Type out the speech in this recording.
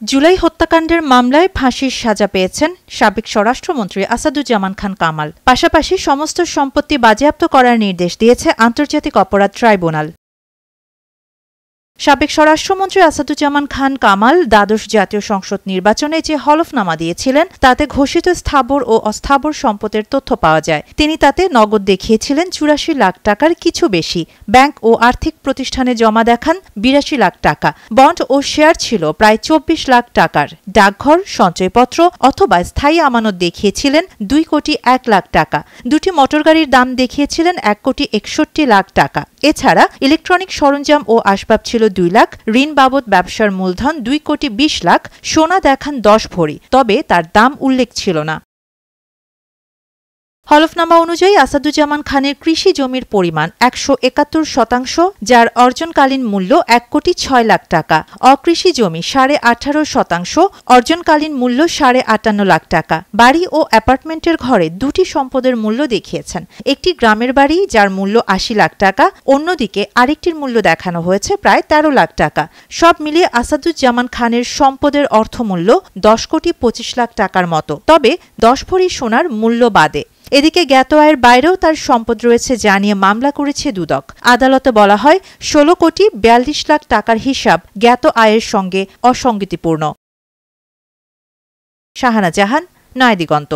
জুলাই হত্যাকাণ্ডের মামলায় ফাঁসির সাজা পেয়েছেন সাবেক স্বরাষ্ট্রমন্ত্রী আসাদুজ্জামান খান কামাল। পাশাপাশি সমস্ত সম্পত্তি বাজেয়াপ্ত করার নির্দেশ দিয়েছে আন্তর্জাতিক অপরাধ ট্রাইব্যুনাল। সাবেক স্বরাষ্ট্রমন্ত্রী আসাদুজ্জামান খান কামাল দ্বাদশ জাতীয় সংসদ নির্বাচনে যে হলফনামা দিয়েছিলেন তাতে ঘোষিত স্থাবর ও অস্থাবর সম্পদের তথ্য পাওয়া যায়। তিনি তাতে নগদ দেখিয়েছিলেন ৮৪ লাখ টাকার কিছু বেশি, ব্যাংক ও আর্থিক প্রতিষ্ঠানে জমা দেখান ৮২ লাখ টাকা, বন্ড ও শেয়ার ছিল প্রায় ২৪ লাখ টাকার, ডাকঘর, সঞ্চয়পত্র অথবা স্থায়ী আমানত দেখিয়েছিলেন ২ কোটি ১ লাখ টাকা, দুটি মোটরগাড়ির দাম দেখিয়েছিলেন ১ কোটি ৬১ লাখ টাকা। এছাড়া ইলেকট্রনিক সরঞ্জাম ও আসবাব ছিল ২ লাখ, ঋণ বাবদ ব্যবসার মূলধন ২ কোটি ২০ লাখ, সোনা দেখান ১০ ভরি, তবে তার দাম উল্লেখ ছিল না। হলফনামা অনুযায়ী আসাদুজ্জামান খানের কৃষি জমির পরিমাণ ১৭১%, যার অর্জনকালীন মূল্য ১ কোটি ৬ লাখ টাকা, অকৃষি জমি ১৮.৫%, অর্জনকালীন মূল্য ৫.৫৮ লাখ টাকা। বাড়ি ও অ্যাপার্টমেন্টের ঘরে দুটি সম্পদের মূল্য দেখিয়েছেন, একটি গ্রামের বাড়ি যার মূল্য ৮০ লাখ টাকা, অন্যদিকে আরেকটির মূল্য দেখানো হয়েছে প্রায় ১৩ লাখ টাকা। সব মিলিয়ে আসাদুজ্জামান খানের সম্পদের অর্থমূল্য ১০ কোটি ২৫ লাখ টাকার মতো, তবে ১০ ভরি সোনার মূল্য বাদে। এদিকে জ্ঞাত আয়ের বাইরেও তার সম্পদ রয়েছে জানিয়ে মামলা করেছে দুদক। আদালতে বলা হয় ১৬ কোটি ৪২ লাখ টাকার হিসাব জ্ঞাত আয়ের সঙ্গে অসঙ্গতিপূর্ণ। শাহানা জাহান, নয়াদিগন্ত।